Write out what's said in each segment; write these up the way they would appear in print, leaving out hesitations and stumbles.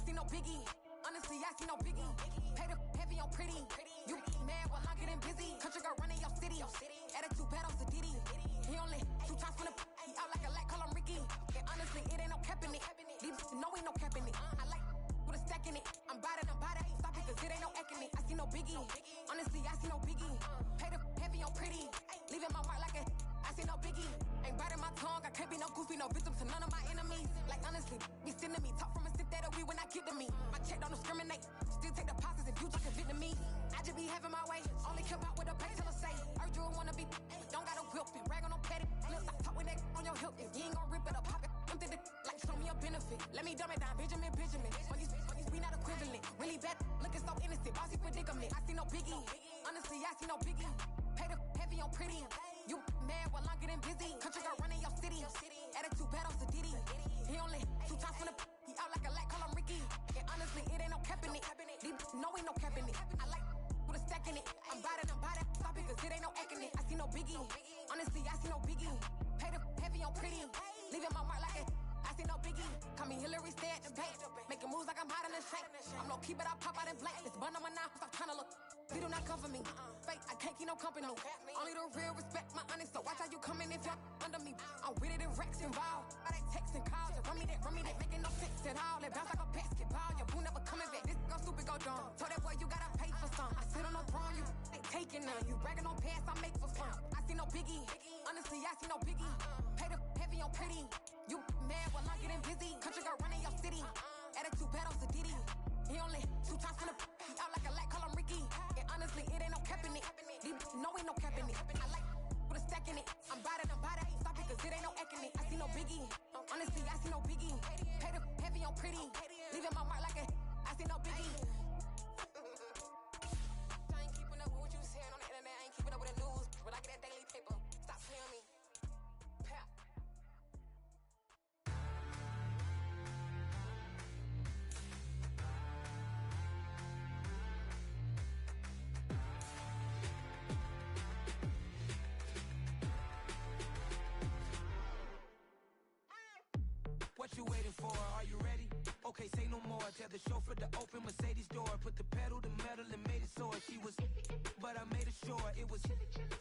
I see no biggie. Honestly, I see no biggie. Pay the heavy on pretty. You mad while I'm getting busy. Country girl running your city. Attitude bad on Diddy. He only 2 times from the he out like a light, call him Ricky. And honestly, it ain't no cap in it. These know ain't no cap in it. I like with a stack in it. I'm bout it. Stop it, cause it ain't no eck in it. I see no biggie. Honestly, I see no biggie. Pay the heavy on pretty. Leaving my mark like a I see no biggie. Ain't biting my tongue. I can't be no goofy, no victim to none of my enemies. Like honestly, be sending me talk from a sip that we when I get to me. My check don't discriminate. Still take deposits if you talk convict me. I just be having my way. Only care about what the pay teller say. Urge you wanna be. Don't got no whip and brag on no petty. Let's stop talk with that on your hip. If you ain't gon' rip it up, pop it. Empty the like show me a benefit. Let me dumb it down, Benjamin. We not equivalent. Really bad, looking so innocent. Bossy predicament. I see no biggie. Honestly, I see no biggie. Pay the heavy on pretty. You mad while I'm getting busy. Country girl running your city. Attitude bad on Diddy. He only 2 times from the he out like a light, call him Ricky. And honestly, it ain't no cap in it. These know ain't no cap in it. I like with a stack in it. I'm bout it. Stop it, cause it ain't no eck in it. I see no biggie. Honestly, I see no biggie. Pay the heavy on pretty. Leaving my mark like a I see no biggie. Call me Hillary, stay at the bank. Making moves like I'm hot in the shank. I'm low key, but I pop out in blank. It's bun on my knife, stop trying to look. They do not come for me. Fake, I can't keep no company. Only the real respect my honest. So watch how you coming if you're under me. I'm with it in Rex involved. I they text and calls. Run me that, making no sense at all. It bounce like a basketball. Your boo never coming back. This go stupid, go dumb. Told that boy you gotta pay for some. I sit on no throne, you ain't taking none. You bragging on pants, I make for fun. I see no biggie. Honestly, I see no biggie. Pay the heavy on pretty. You mad while I'm getting busy. Country girl running your city. Attitude bad on Diddy. He only 2 times from the he out like a light, call him Ricky. And honestly, it ain't no cap in it. These know ain't no cap in it. I like with a stack in it. I'm bout it. Stop it, cause it ain't no eck in it. I see no biggie. Honestly, I see no biggie. Pay the heavy on pretty. Leaving my mark like a I see no biggie. I ain't keeping up with what you saying on the internet. I ain't keeping up with the news. But I get that daily paper. Stop playing me. Pap. What you waiting for? Are you ready? Okay, say no more. Tell the chauffeur to open Mercedes door. Put the pedal to metal and made it soar. She was, but I made it sure it was.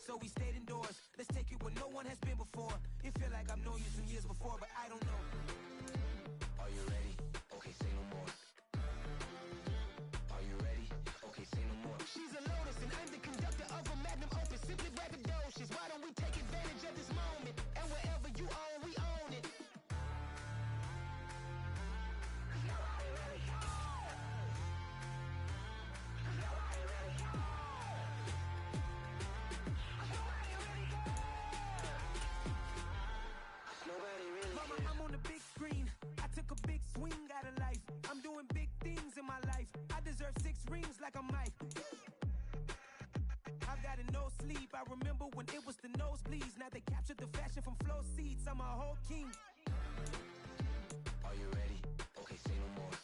So we stayed indoors. Let's take it where no one has been before. It feel like I've known you some years before, but I don't know. Are you ready? Okay, say no more. Are you ready? Okay, say no more. She's a Lotus and I'm the conductor of a magnum opus. Simply braggadocious. Why don't we take advantage of this moment? And wherever you own, we own it. I'm on the big screen. I took a big swing out of life. I'm doing big things in my life. I deserve 6 rings like I'm Mike. I've got no sleep. I remember when it was the nosebleeds. Now they captured the fashion from flow seats. I'm a whole king. Are you ready? Okay, say no more.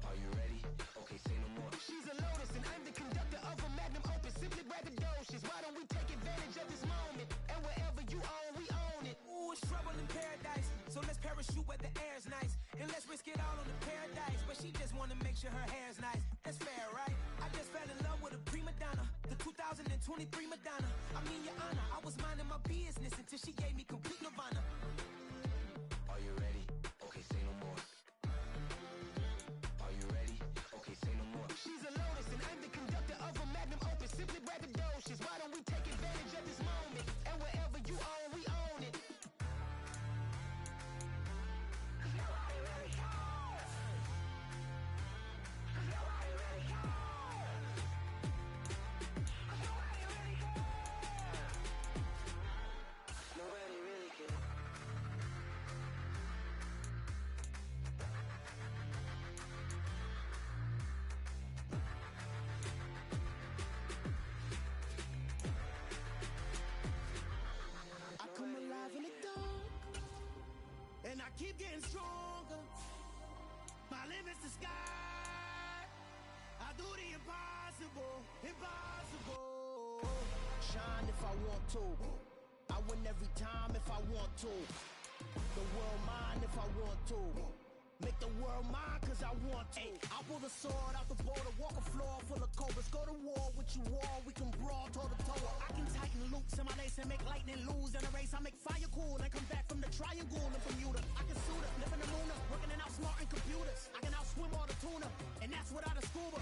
Are you ready? Okay, say no more. She's a Lotus and I'm the conductor of a magnum opus. Simply braggadocious. Why don't we take advantage of this moment? And wherever you own, we own it. Ooh, it's trouble in paradise. So let's parachute where the air's nice. And let's risk it all on the paradise. But she just wanna make sure her hair's nice. That's fair, right? I just fell in love with a prima donna. The 2023 Madonna. I mean, your honor, I was minding my business until she gave me complete nirvana. Are you ready? Okay, say no more. Are you ready? Okay, say no more. She's a Lotus and I'm the conductor of a magnum opus. Simply braggadocious. Why don't we take advantage of this moment? And wherever you own, we own it. Nobody really cares. Nobody really cares. Nobody really cares. Nobody really cares. And I keep getting stronger. My limit's the sky. I do the impossible, impossible. Shine if I want to. I win every time if I want to. The world mine if I want to. Make the world mine cause I want to. I pull the sword out the border, walk a floor full of cobras. Go to war with you all, we can brawl toe to toe. I can tighten loops in my lace and make lightning lose in a race. I make fire cool and come back from the triangle in Bermuda. I can suit up, live in the moon, working and outsmarting computers. I can outswim all the tuna, and that's without a scuba.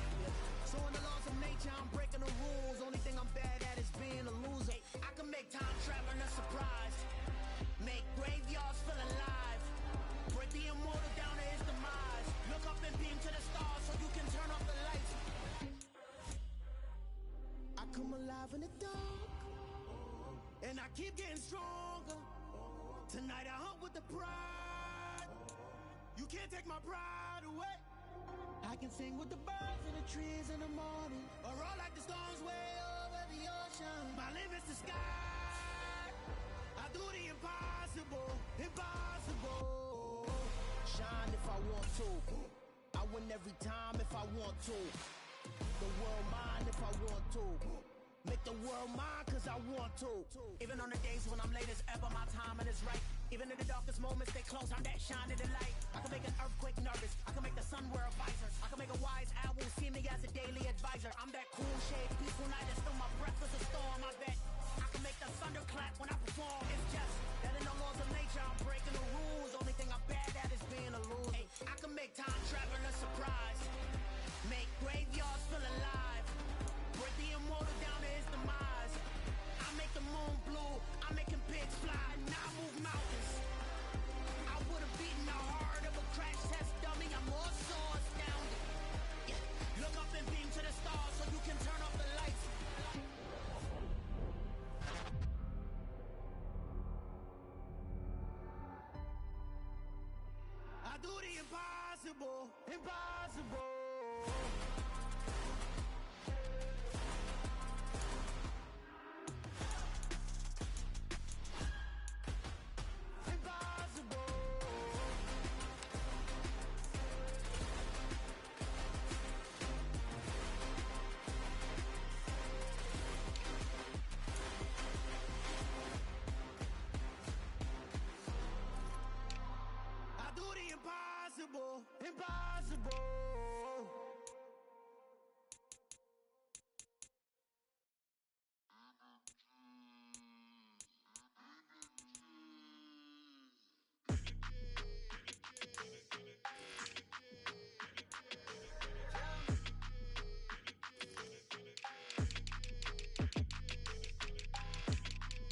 So in the laws of nature, I'm breaking the rules. Only thing I'm bad at is being a loser. I can make time traveling a surprise, make graveyards feel alive, break the immortal down to his demise. Look up and beam to the stars so you can turn off the lights. I come alive in the dark, and I keep getting stronger. Tonight I hunt with the pride. You can't take my pride away. I can sing with the birds in the trees in the morning, or roll like the storms way over the ocean. My limit's the sky. I do the impossible, impossible. Shine if I want to, I win every time if I want to. The world mine if I want to, make the world mine cause I want to. Even on the days when I'm late as ever, my timing is right. Even in the darkest moments, they close, I'm that shining the light. I can make an earthquake nervous, I can make the sun wear a visor. I can make a wise owl see me as a daily advisor. I'm that cool shade, peaceful night, and still my breath is a storm. I bet I can make the thunder clap when I perform. It's just that in the laws of nature, I'm breaking the rules. Only thing I'm bad at is being a loser. Hey, I can make time traveling a surprise, make graveyards feel alive, break the immortal down to his demise. I make the moon blue, I'm making pigs fly, now I move mountains. I would've beaten the heart of a crash test dummy, I'm more so astounded. Yeah. Look up and beam to the stars so you can turn off the lights. I do the impossible, impossible. Impossible, impossible.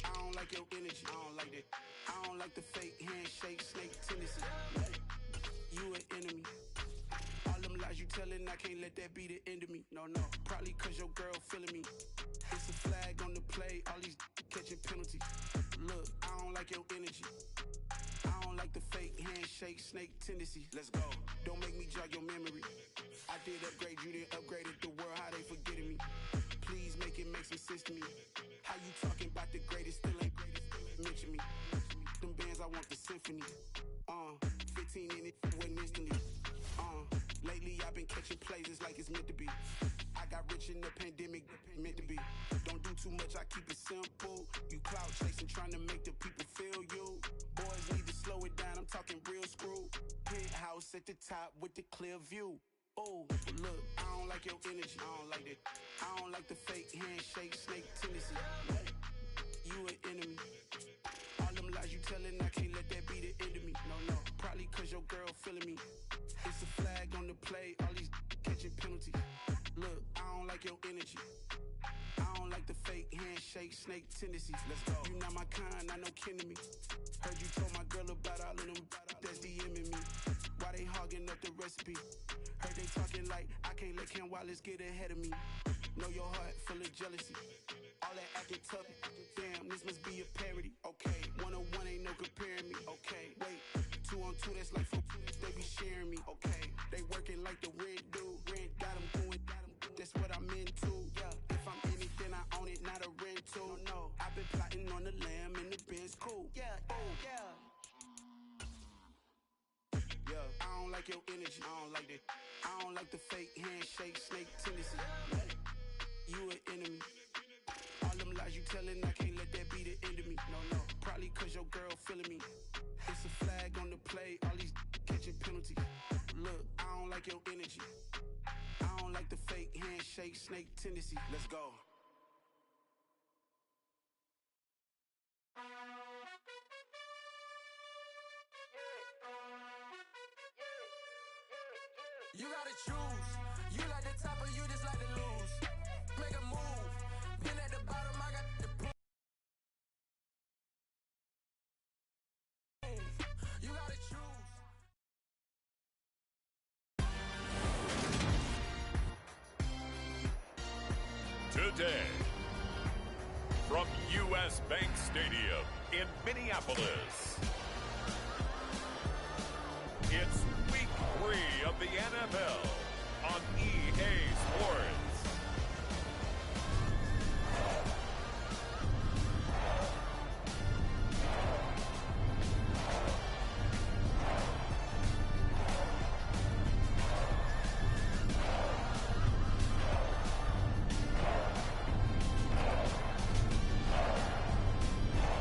I don't like your energy, I don't like that. I don't like the fake handshake, snake tendency. You an enemy. All them lies you telling, I can't let that be the end of me. No, probably cause your girl feeling me. It's a flag on the play, all these catching penalties. Look, I don't like your energy. I don't like the fake handshake, snake tendency. Let's go. Don't make me jog your memory. I did upgrade, you didn't upgrade it. The world, how they forgetting me. Please make it make some sense to me. How you talking about the greatest, still ain't greatest. Mention me. Them bands, I want the symphony. 15 in it, wasn't instantly. Lately I've been catching plays, it's like it's meant to be. I got rich in the pandemic, meant to be. Don't do too much, I keep it simple. You clout chasing, trying to make the people feel you. Boys need to slow it down, I'm talking real screw. Penthouse at the top with the clear view. Oh, look, I don't like your energy, I don't like that. I don't like the fake handshake, snake tendency. You an enemy. All them lies you telling, I can't let that be the end of me. No, probably cause your girl feeling me. It's a flag on the play, all these catching penalties. Look, I don't like your energy. I don't like the fake handshake, snake tendencies. Let's go. You not my kind, not no kin to me. Heard you told my girl about all of them that's DMing me. Why they hogging up the recipe? Heard they talking like I can't let Ken Wallace get ahead of me. Know your heart full of jealousy. All that acting tough, damn, this must be a parody. Okay, 1-on-1 ain't no comparing me. Okay, wait, 2-on-2, that's like 4, they be sharing me. Okay, they working like the rent dude. Rent got them going, that's what I'm into. Yeah, if I'm in it, then I own it, not a rental. No, I've been plotting on the lamb and the Benz cool. Yeah, oh, yeah. I don't like your energy, I don't like that. I don't like the fake handshake, snake tendency. You an enemy. All them lies you telling, I can't let that be the end of me. No, probably cause your girl feeling me. It's a flag on the play, all these catching penalties. handshake, snake tendency. Let's go. You gotta choose. You like the top or you just like to lose. Make a move. Been at the bottom, I got the proof. You gotta choose. Today, from U.S. Bank Stadium in Minneapolis, it's Week 3 of the NFL on EA Sports.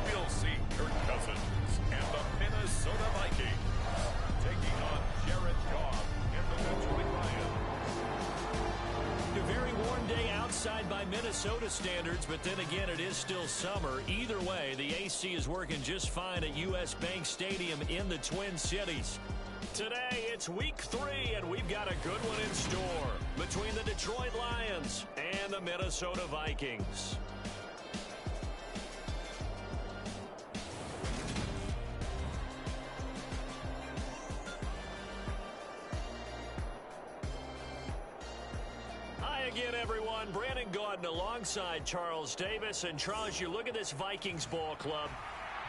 We'll see Kirk Cousins and the Minnesota Vikings taking on Jared Goff and the Detroit Lions. A very warm day outside by Minnesota standards, but then again, it is still summer. Either way, the AC is working just fine at U.S. Bank Stadium in the Twin Cities. Today, it's Week 3, and we've got a good one in store between the Detroit Lions and the Minnesota Vikings. Again, everyone, Brandon Gaudin alongside Charles Davis. And Charles, you look at this Vikings ball club.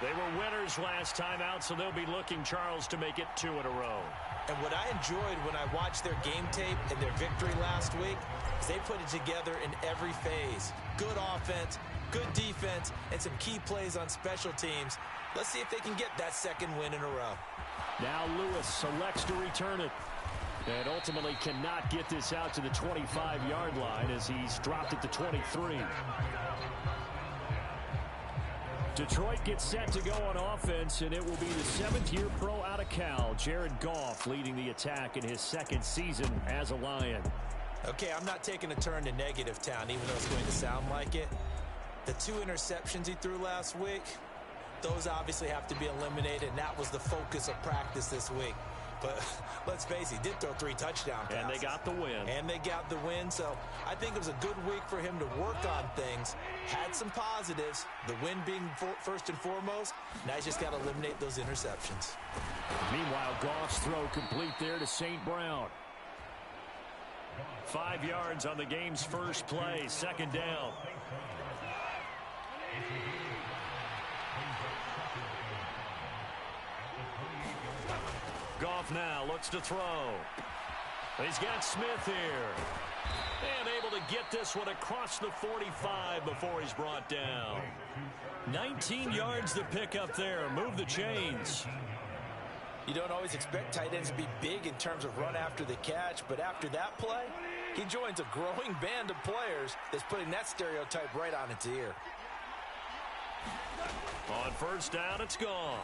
They were winners last time out, so they'll be looking, Charles, to make it 2 in a row. And what I enjoyed when I watched their game tape and their victory last week is they put it together in every phase. Good offense, good defense, and some key plays on special teams. Let's see if they can get that second win in a row. Now Lewis selects to return it. And ultimately cannot get this out to the 25-yard line as he's dropped it to 23. Detroit gets set to go on offense, and it will be the 7th-year pro out of Cal, Jared Goff, leading the attack in his second season as a Lion. Okay, I'm not taking a turn to negative town, even though it's going to sound like it. The 2 interceptions he threw last week, those obviously have to be eliminated, and that was the focus of practice this week. But let's face it, he did throw 3 touchdown passes. And they got the win. And they got the win, so I think it was a good week for him to work on things. Had some positives, the win being first and foremost. Now he's just got to eliminate those interceptions. Meanwhile, Goff's throw complete there to St. Brown. 5 yards on the game's first play, 2nd down. Goff now looks to throw. He's got Smith here. And able to get this one across the 45 before he's brought down. 19 yards to pick up there. Move the chains. You don't always expect tight ends to be big in terms of run after the catch, but after that play, he joins a growing band of players that's putting that stereotype right on its ear. On 1st down, it's gone.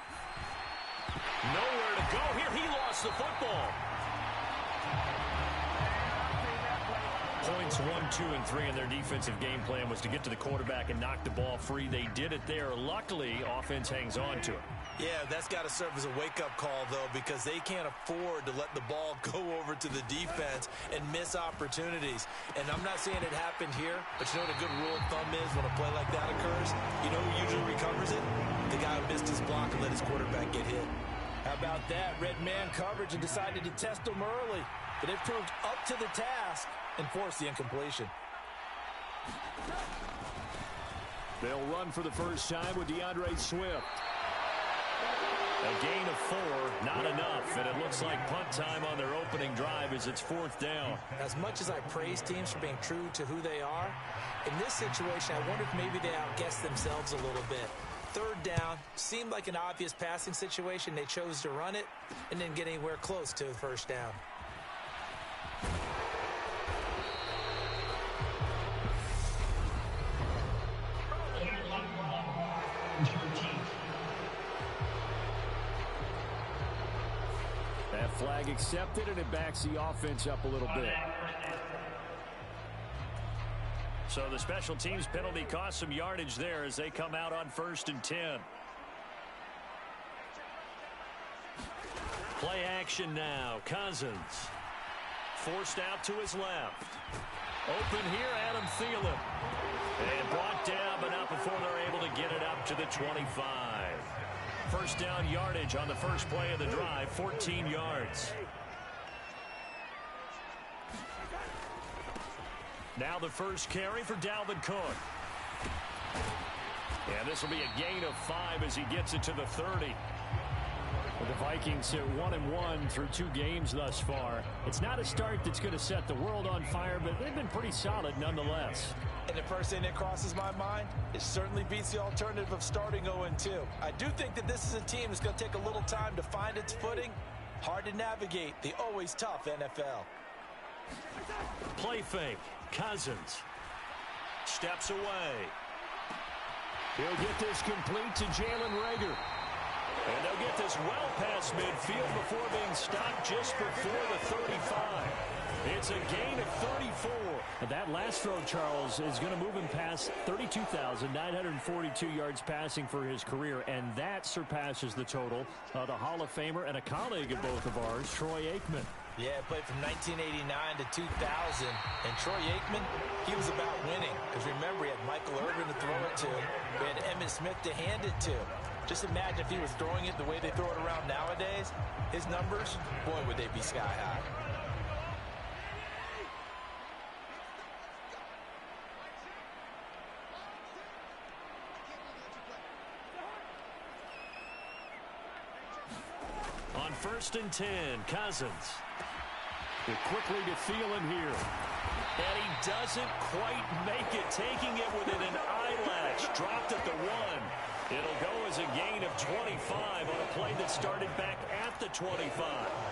Nowhere to go here. He lost the football. Points 1, 2, and 3 in their defensive game plan was to get to the quarterback and knock the ball free. They did it there. Luckily, offense hangs on to it. Yeah, that's got to serve as a wake-up call, though, because they can't afford to let the ball go over to the defense and miss opportunities. And I'm not saying it happened here, but you know what a good rule of thumb is when a play like that occurs? You know who usually recovers it? The guy who missed his block and let his quarterback get hit. How about that? Red man coverage and decided to test him early. But it proved up to the task and forced the incompletion. They'll run for the first time with DeAndre Swift. A gain of 4, not enough, and it looks like punt time on their opening drive as it's 4th down. As much as I praise teams for being true to who they are, in this situation, I wonder if maybe they outguessed themselves a little bit. 3rd down, seemed like an obvious passing situation. They chose to run it and didn't get anywhere close to the 1st down. That flag accepted, and it backs the offense up a little bit. So the special teams penalty cost some yardage there as they come out on 1st and 10. Play action now. Cousins forced out to his left. Open here, Adam Thielen. And brought down, but not before they're able to get it up to the 25. First down yardage on the first play of the drive, 14 yards. Now the first carry for Dalvin Cook. And this will be a gain of 5 as he gets it to the 30. The Vikings are 1-1 through 2 games thus far. It's not a start that's going to set the world on fire, but they've been pretty solid nonetheless. And the first thing that crosses my mind, it certainly beats the alternative of starting 0-2. I do think that this is a team that's going to take a little time to find its footing. Hard to navigate the always tough NFL. Play fake. Cousins steps away. He'll get this complete to Jalen Reagor. And they'll get this well past midfield before being stopped just before the 35. It's a gain of 34. That last throw, Charles, is going to move him past 32,942 yards passing for his career, and that surpasses the total of the Hall of Famer and a colleague of both of ours, Troy Aikman. Yeah, played from 1989 to 2000. And Troy Aikman, he was about winning. Because remember, he had Michael Irvin to throw it to. We had Emmitt Smith to hand it to. Just imagine if he was throwing it the way they throw it around nowadays. His numbers, boy, would they be sky high. On 1st and 10, Cousins. Quickly to Thielen here. And he doesn't quite make it, taking it within an eyelash. Dropped at the 1. It'll go as a gain of 25 on a play that started back at the 25.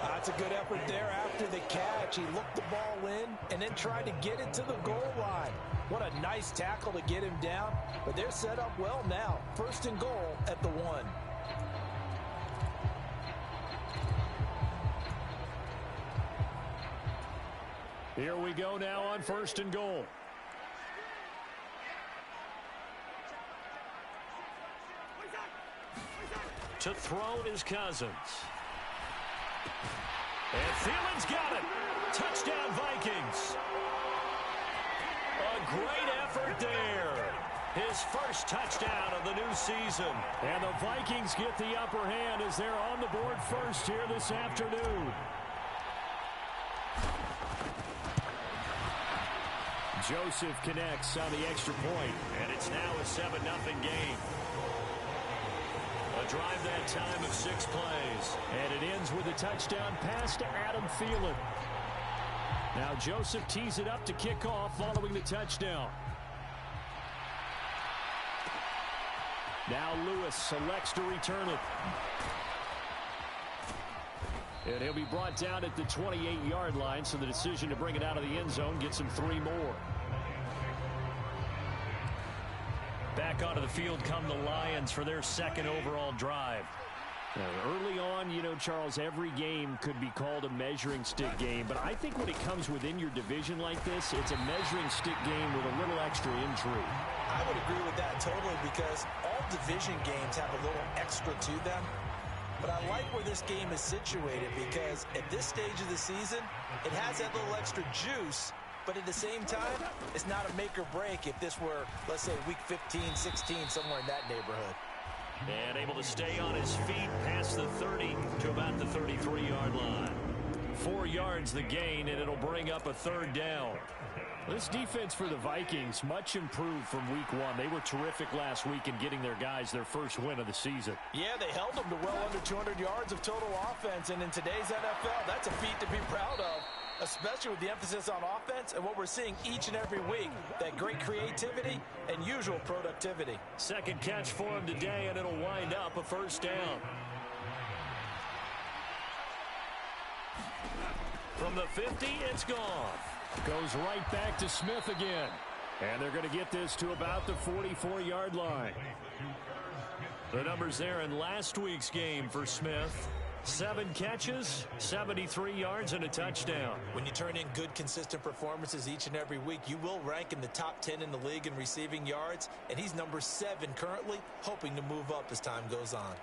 That's a good effort there after the catch. He looked the ball in and then tried to get it to the goal line. What a nice tackle to get him down. But they're set up well now. 1st and goal at the 1. Here we go now on 1st and goal. To throw is Cousins. And Thielen's got it. Touchdown, Vikings. A great effort there. His first touchdown of the new season. And the Vikings get the upper hand as they're on the board first here this afternoon. Joseph connects on the extra point, and it's now a 7-0 game. A drive that time of 6 plays, and it ends with a touchdown pass to Adam Thielen. Now Joseph tees it up to kick off following the touchdown. Now Lewis selects to return it. And he'll be brought down at the 28-yard line, so the decision to bring it out of the end zone gets him 3 more. Back onto the field come the Lions for their 2nd overall drive. Early on, you know, Charles, every game could be called a measuring stick game, but I think when it comes within your division like this, it's a measuring stick game with a little extra intrigue. I would agree with that totally, because all division games have a little extra to them. But I like where this game is situated, because at this stage of the season, it has that little extra juice. But at the same time, it's not a make or break if this were, let's say, week 15, 16, somewhere in that neighborhood. And able to stay on his feet past the 30 to about the 33-yard line. 4 yards the gain, and it'll bring up a 3rd down. This defense for the Vikings, much improved from week 1. They were terrific last week in getting their guys their first win of the season. Yeah, they held them to well under 200 yards of total offense, and in today's NFL, that's a feat to be proud of, especially with the emphasis on offense and what we're seeing each and every week, that great creativity and usual productivity. 2nd catch for him today, and it'll wind up a 1st down. From the 50, it's gone. Goes right back to Smith again. And they're going to get this to about the 44-yard line. The numbers there in last week's game for Smith. 7 catches, 73 yards, and a touchdown. When you turn in good, consistent performances each and every week, you will rank in the top 10 in the league in receiving yards, and he's number 7 currently, hoping to move up as time goes on.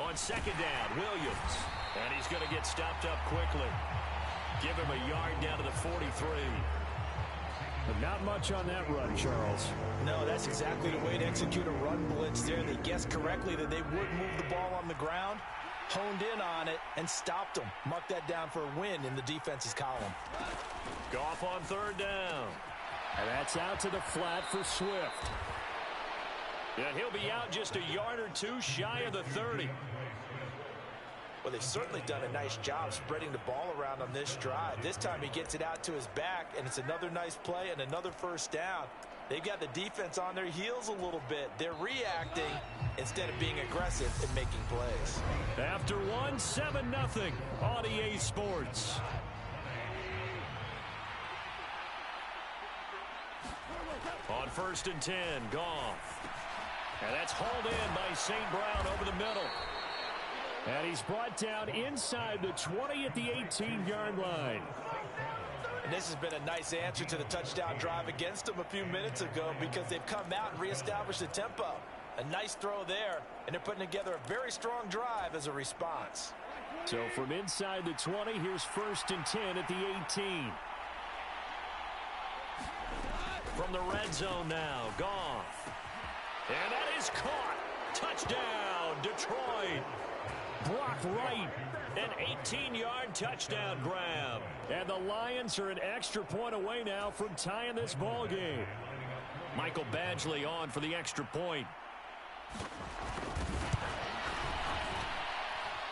On second down, Williams. And he's going to get stopped up quickly. Give him a yard down to the 43. But not much on that run, Charles. No, that's exactly the way to execute a run blitz there. They guessed correctly that they would move the ball on the ground, honed in on it, and stopped them. Mark that down for a win in the defense's column. Goff on third down. And that's out to the flat for Swift. And he'll be out just a yard or two shy of the 30. Well, they've certainly done a nice job spreading the ball around on this drive. This time he gets it out to his back, and it's another nice play and another first down. They've got the defense on their heels a little bit. They're reacting instead of being aggressive and making plays. After one, 7-0 on EA Sports. On 1st and 10, Goff. And that's hauled in by St. Brown over the middle. And he's brought down inside the 20 at the 18-yard line. And this has been a nice answer to the touchdown drive against them a few minutes ago because they've come out and reestablished the tempo. A nice throw there, and they're putting together a very strong drive as a response. So from inside the 20, here's 1st and 10 at the 18. From the red zone now, Goff. And that is caught. Touchdown, Detroit. Brock Wright. An 18-yard touchdown grab. And the Lions are an extra point away now from tying this ball game. Michael Badgley on for the extra point.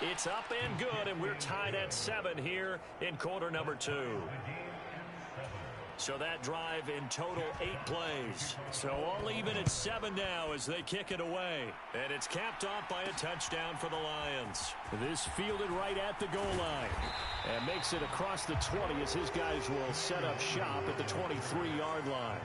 It's up and good, and we're tied at 7 here in quarter number 2. So that drive in total 8 plays. So all even at 7 now as they kick it away. And it's capped off by a touchdown for the Lions. This fielded right at the goal line. And makes it across the 20 as his guys will set up shop at the 23-yard line.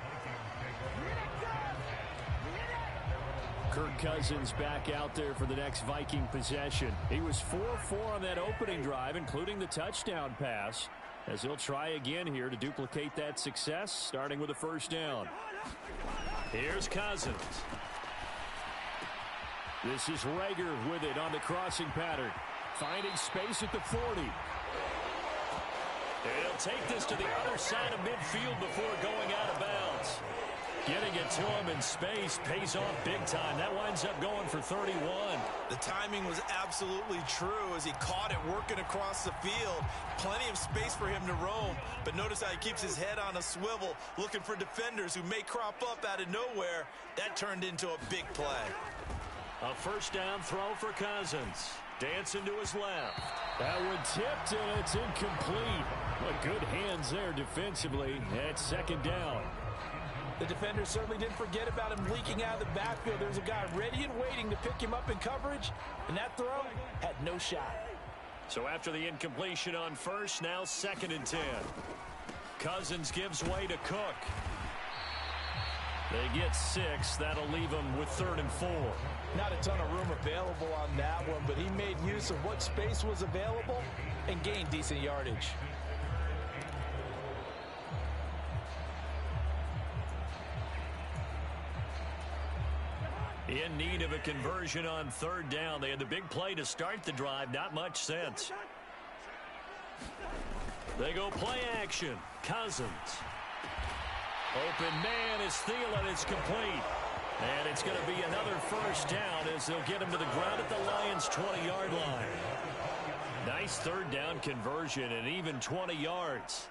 Kirk Cousins back out there for the next Viking possession. He was 4-4 on that opening drive, including the touchdown pass. As he'll try again here to duplicate that success, starting with a first down. Here's Cousins. This is Rager with it on the crossing pattern. Finding space at the 40. He'll take this to the other side of midfield before going out of bounds. Getting it to him in space pays off big time. That winds up going for 31. The timing was absolutely true as he caught it working across the field. Plenty of space for him to roam, but notice how he keeps his head on a swivel, looking for defenders who may crop up out of nowhere. That turned into a big play. A first down throw for Cousins. Dancing to his left. That one tipped, and it's incomplete. But good hands there defensively at second down. The defender certainly didn't forget about him leaking out of the backfield. There's a guy ready and waiting to pick him up in coverage, and that throw had no shot. So after the incompletion on first, now 2nd and 10. Cousins gives way to Cook. They get 6. That'll leave them with 3rd and 4. Not a ton of room available on that one, but he made use of what space was available and gained decent yardage. In need of a conversion on 3rd down. They had the big play to start the drive. Not much sense. They go play action. Cousins. Open man is Thielen. It's complete. And it's going to be another first down as they'll get him to the ground at the Lions' 20-yard line. Nice 3rd down conversion and even 20 yards.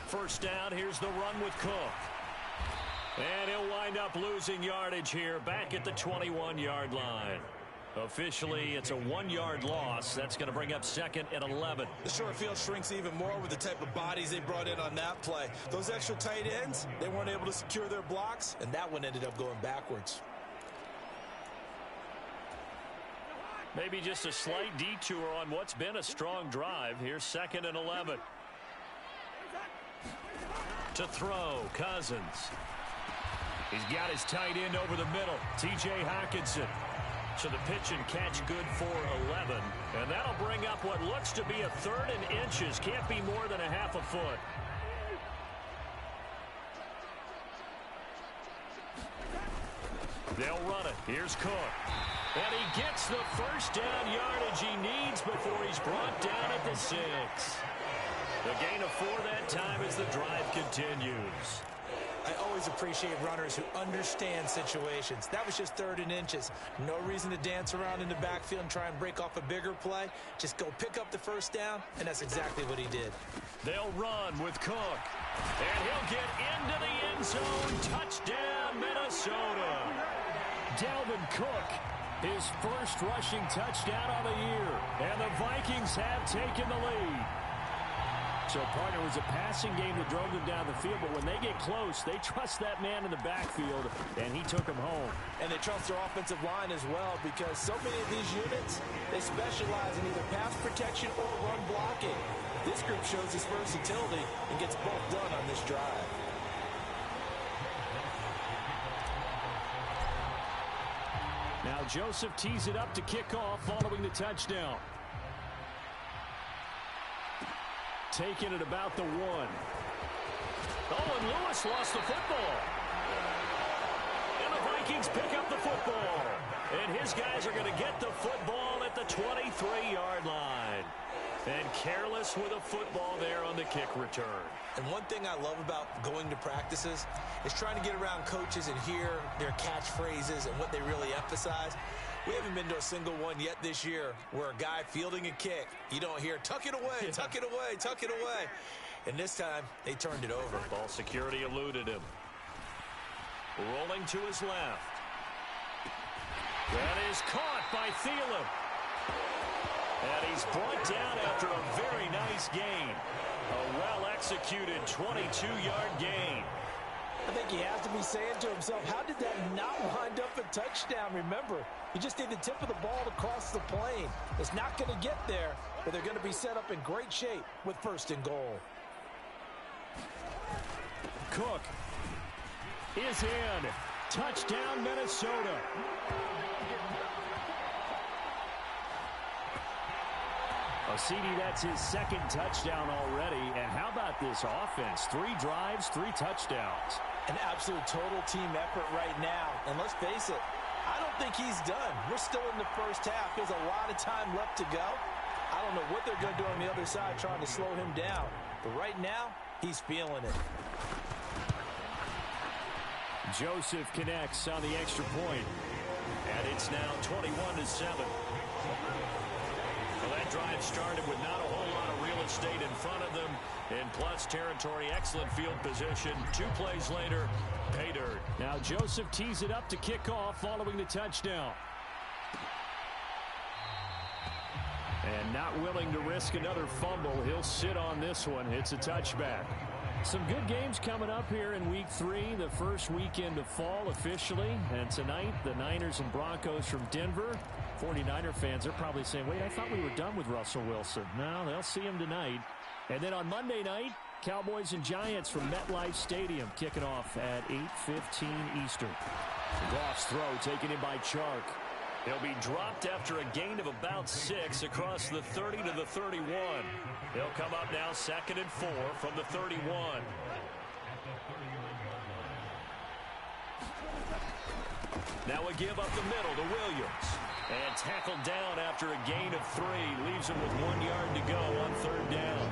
First down. Here's the run with Cook. And he'll wind up losing yardage here back at the 21-yard line. Officially, it's a 1-yard loss. That's going to bring up 2nd and 11. The short field shrinks even more with the type of bodies they brought in on that play. Those extra tight ends, they weren't able to secure their blocks, and that one ended up going backwards. Maybe just a slight detour on what's been a strong drive. Here's 2nd and 11. To throw, Cousins. He's got his tight end over the middle, T.J. Hockenson. So the pitch and catch good for 11. And that'll bring up what looks to be a 3rd and inches. Can't be more than a half a foot. They'll run it. Here's Cook. And he gets the first down yardage he needs before he's brought down at the 6. The gain of 4 that time as the drive continues. I always appreciate runners who understand situations. That was just 3rd and inches. No reason to dance around in the backfield and try and break off a bigger play. Just go pick up the first down, and that's exactly what he did. They'll run with Cook. And he'll get into the end zone. Touchdown, Minnesota. Dalvin Cook, his first rushing touchdown of the year. And the Vikings have taken the lead. So, partner, it was a passing game that drove them down the field, but when they get close, they trust that man in the backfield, and he took them home. And they trust their offensive line as well, because so many of these units, they specialize in either pass protection or run blocking. This group shows its versatility and gets both done on this drive. Now Joseph tees it up to kick off following the touchdown. Taking it about the 1. Oh, and Lewis lost the football. And the Vikings pick up the football. And his guys are going to get the football at the 23-yard line. And careless with a football there on the kick return. And one thing I love about going to practices is trying to get around coaches and hear their catchphrases and what they really emphasize. We haven't been to a single one yet this year where a guy fielding a kick, you don't hear, tuck it away, tuck it away, tuck it away. And this time, they turned it over. Ball security eluded him. Rolling to his left. That is caught by Thielen. And he's brought down after a very nice gain. A well-executed 22-yard gain. I think he has to be saying to himself, how did that not wind up a touchdown? Remember, you just need the tip of the ball to cross the plane. It's not going to get there, but they're going to be set up in great shape with 1st and goal. Cook is in. Touchdown, Minnesota. CD, that's his 2nd touchdown already. And how about this offense? 3 drives, 3 touchdowns. An absolute total team effort right now. And let's face it, I don't think he's done. We're still in the first half. There's a lot of time left to go. I don't know what they're going to do on the other side trying to slow him down. But right now, he's feeling it. Joseph connects on the extra point. And it's now 21-7. Well, that drive started with not a whole lot of real estate in front of them. In plus territory, excellent field position. 2 plays later, pay dirt. Now Joseph tees it up to kick off following the touchdown. And not willing to risk another fumble. He'll sit on this one. It's a touchback. Some good games coming up here in Week 3, the first weekend of fall officially. And tonight, the Niners and Broncos from Denver. 49er fans are probably saying, wait, I thought we were done with Russell Wilson. No, they'll see him tonight. And then on Monday night, Cowboys and Giants from MetLife Stadium kicking off at 8:15 Eastern. Goff's throw taken in by Chark. He'll be dropped after a gain of about 6 across the 30 to the 31. He'll come up now 2nd and 4 from the 31. Now a give up the middle to Williams. And tackled down after a gain of 3. Leaves him with 1 yard to go on 3rd down.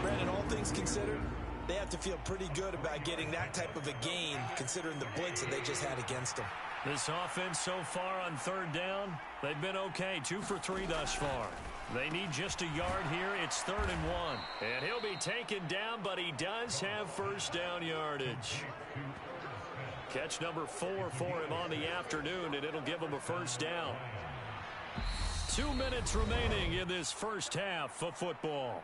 Brandon, all things considered, they have to feel pretty good about getting that type of a gain considering the blitz that they just had against them. This offense so far on 3rd down, they've been okay. 2 for 3 thus far. They need just a yard here. It's 3rd and 1. And he'll be taken down, but he does have first down yardage. Catch number 4 for him on the afternoon, and it'll give him a first down. 2 minutes remaining in this first half of football.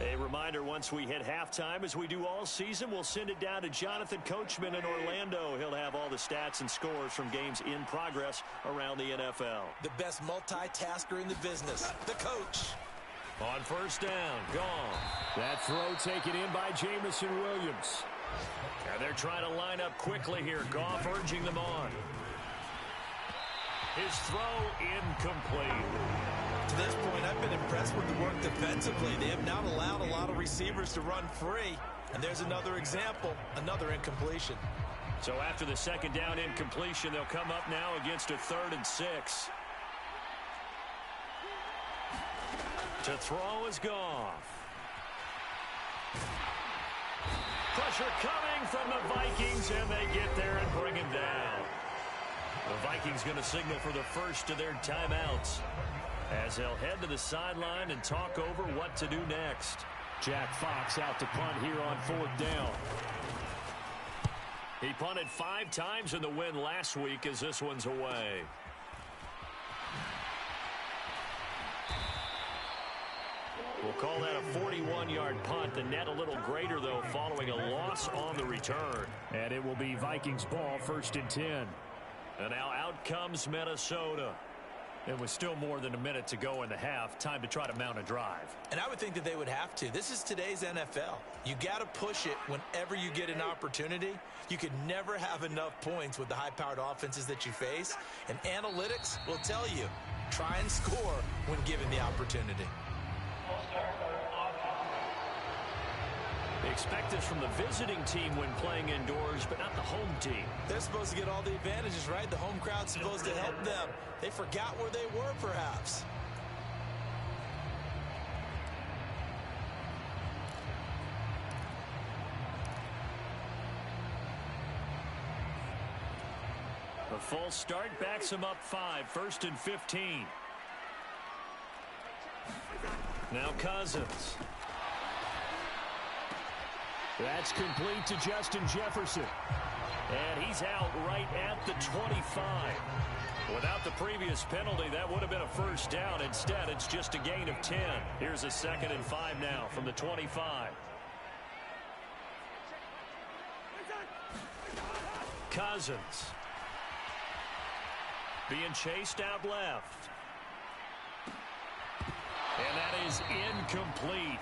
A reminder, once we hit halftime, as we do all season, we'll send it down to Jonathan Coachman in Orlando. He'll have all the stats and scores from games in progress around the NFL. The best multitasker in the business, the coach. On first down, gone. That throw taken in by Jamison Williams. And they're trying to line up quickly here. Goff urging them on. His throw incomplete. To this point, I've been impressed with the work defensively. They have not allowed a lot of receivers to run free. And there's another example, another incompletion. So after the second down incompletion, they'll come up now against a 3rd and 6. To throw is Goff. Pressure coming from the Vikings, and they get there and bring him down. The Vikings going to signal for the first of their timeouts as they'll head to the sideline and talk over what to do next. Jack Fox out to punt here on 4th down. He punted 5 times in the win last week as this one's away. We'll call that a 41-yard punt. The net a little greater, though, following a loss on the return. And it will be Vikings ball, 1st and 10. And now out comes Minnesota. It was still more than a minute to go in the half. Time to try to mount a drive. And I would think that they would have to. This is today's NFL. You got to push it whenever you get an opportunity. You could never have enough points with the high-powered offenses that you face. And analytics will tell you, try and score when given the opportunity. They expect this from the visiting team when playing indoors, but not the home team. They're supposed to get all the advantages, right? The home crowd's supposed to help them. They forgot where they were, perhaps. A false start backs him up 5, 1st and 15. Now Cousins. That's complete to Justin Jefferson. And he's out right at the 25. Without the previous penalty, that would have been a first down. Instead, it's just a gain of 10. Here's a 2nd and 5 now from the 25. Cousins. Being chased out left. And that is incomplete.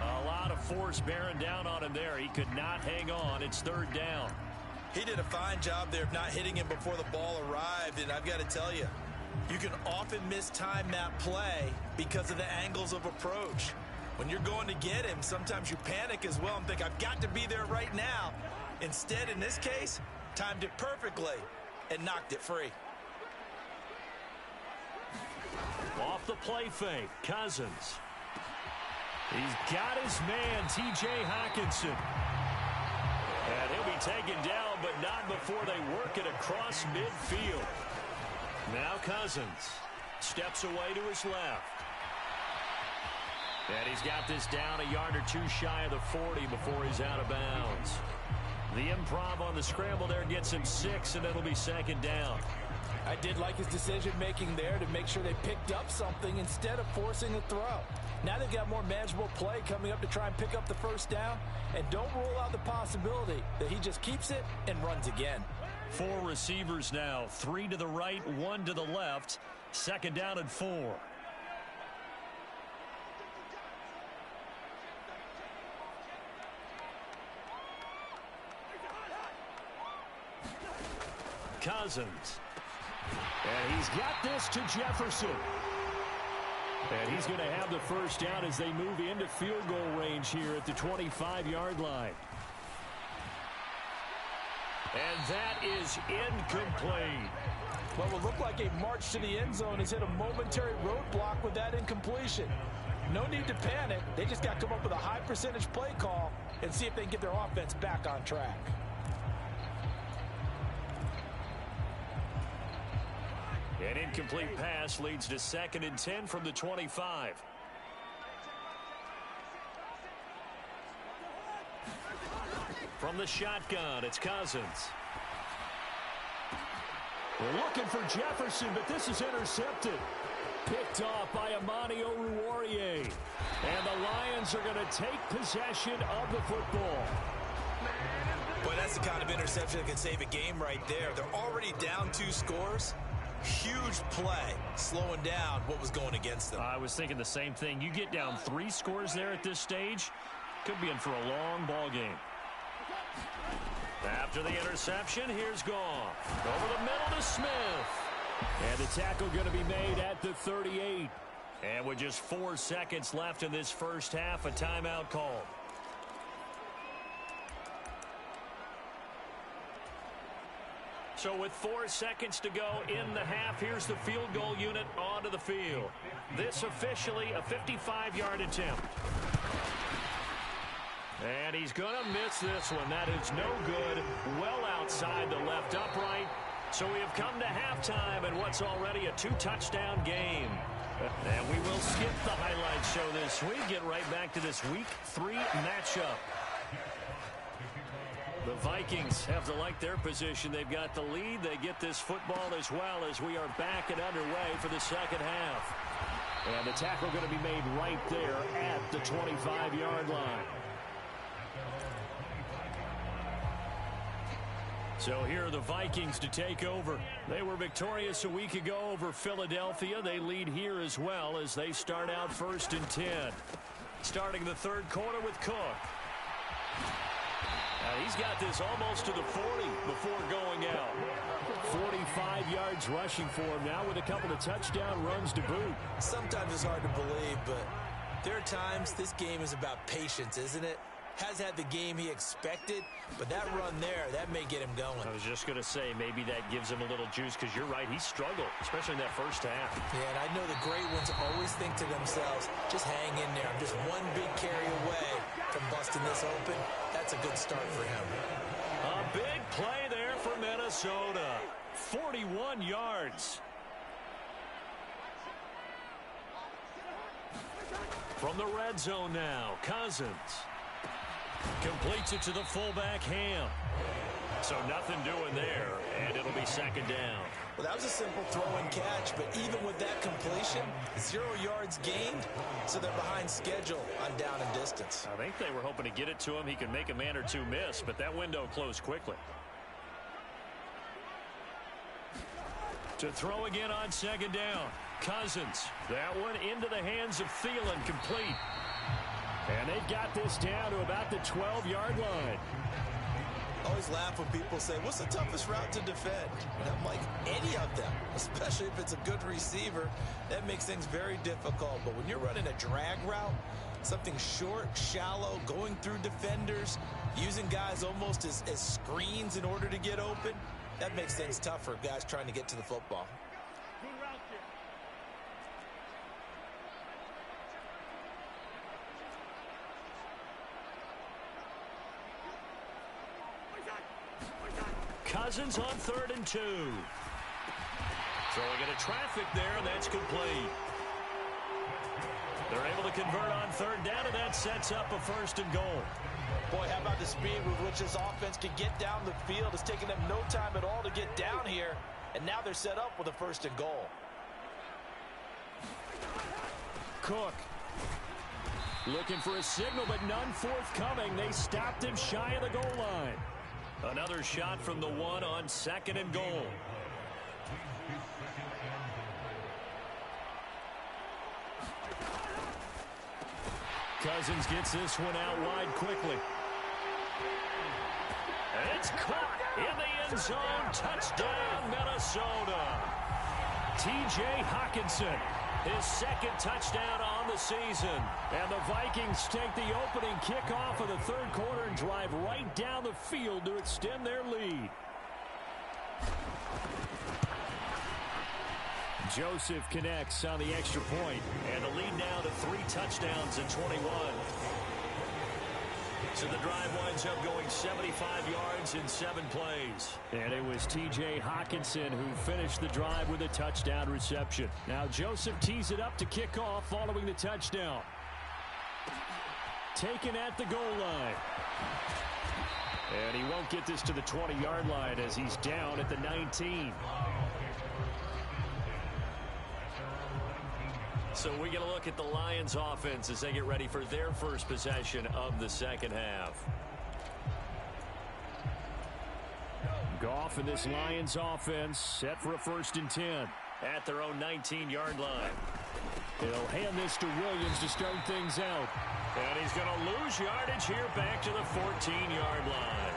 A lot of force bearing down on him there. He could not hang on. It's 3rd down. He did a fine job there of not hitting him before the ball arrived. And I've got to tell you, you can often mistime that play because of the angles of approach. When you're going to get him, sometimes you panic as well and think, I've got to be there right now. Instead, in this case, timed it perfectly and knocked it free. Off the play fake, Cousins. He's got his man, T.J. Hockenson. And he'll be taken down, but not before they work it across midfield. Now Cousins steps away to his left. And he's got this down a yard or 2 shy of the 40 before he's out of bounds. The improv on the scramble there gets him 6, and it'll be 2nd down. I did like his decision-making there to make sure they picked up something instead of forcing a throw. Now they've got more manageable play coming up to try and pick up the first down. And don't rule out the possibility that he just keeps it and runs again. 4 receivers now, 3 to the right, 1 to the left. 2nd down and 4. Cousins. And he's got this to Jefferson. And he's going to have the first down as they move into field goal range here at the 25-yard line. And that is incomplete. What will look like a march to the end zone has hit a momentary roadblock with that incompletion. No need to panic. They just got to come up with a high percentage play call and see if they can get their offense back on track. An incomplete pass leads to 2nd and 10 from the 25. From the shotgun, it's Cousins. We're looking for Jefferson, but this is intercepted. Picked off by Amani Oruwariye. And the Lions Vikings are going to take possession of the football. Boy, that's the kind of interception that can save a game right there. They're already down 2 scores. Huge play, slowing down what was going against them. I was thinking the same thing. You get down 3 scores there at this stage, could be in for a long ball game. After the interception, here's Goff. Over the middle to Smith. And the tackle going to be made at the 38. And with just 4 seconds left in this first half, a timeout called. So with 4 seconds to go in the half, here's the field goal unit onto the field. This officially a 55-yard attempt. And he's going to miss this one. That is no good. Well outside the left upright. So we have come to halftime in what's already a 2-touchdown game. And we will skip the highlight show this week. Get right back to this Week 3 matchup. The Vikings have to like their position. They've got the lead. They get this football as well as we are back and underway for the second half. And the tackle going to be made right there at the 25-yard line. So here are the Vikings to take over. They were victorious a week ago over Philadelphia. They lead here as well as they start out 1st and 10. Starting the third quarter with Cook. He's got this almost to the 40 before going out. 45 yards rushing for him now with a couple of touchdown runs to boot. Sometimes it's hard to believe, but there are times this game is about patience, isn't it? Has had the game he expected, but that run there, that may get him going. I was just going to say, maybe that gives him a little juice, because you're right, he struggled, especially in that first half. Yeah, and I know the great ones always think to themselves, just hang in there. I'm just one big carry away from busting this open. That's a good start for him. A big play there for Minnesota. 41 yards. From the red zone now, Cousins. Completes it to the fullback, Ham. So nothing doing there, and it'll be second down. Well, that was a simple throw and catch, but even with that completion, 0 yards gained, so they're behind schedule on down and distance. I think they were hoping to get it to him. He could make a man or two miss, but that window closed quickly. To throw again on second down. Cousins. That one into the hands of Thielen, complete. And they've got this down to about the 12-yard line. I always laugh when people say, what's the toughest route to defend? And I'm like, any of them, especially if it's a good receiver. That makes things very difficult. But when you're running a drag route, something short, shallow, going through defenders, using guys almost as screens in order to get open, that makes things tough for guys trying to get to the football. Cousins on 3rd and 2. Throwing into traffic there, and that's complete. They're able to convert on 3rd down, and that sets up a 1st and goal. Boy, how about the speed with which this offense can get down the field? It's taken them no time at all to get down here, and now they're set up with a 1st and goal. Cook. Looking for a signal, but none forthcoming. They stopped him shy of the goal line. Another shot from the 1 on 2nd and goal. Cousins gets this one out wide quickly. And it's caught in the end zone. Touchdown, Minnesota. T.J. Hockenson, his 2nd touchdown on the season. And the Vikings take the opening kickoff of the 3rd quarter and drive right down the field to extend their lead. Joseph connects on the extra point. And the lead now to 3 touchdowns in 21. So the drive winds up going 75 yards in 7 plays. And it was T.J. Hockenson who finished the drive with a touchdown reception. Now Joseph tees it up to kick off following the touchdown. Taken at the goal line. And he won't get this to the 20-yard line as he's down at the 19. So we get a look at the Lions offense as they get ready for their first possession of the second half. Goff and this Lions offense set for a 1st and 10 at their own 19-yard line. He'll hand this to Williams to start things out. And he's going to lose yardage here back to the 14-yard line.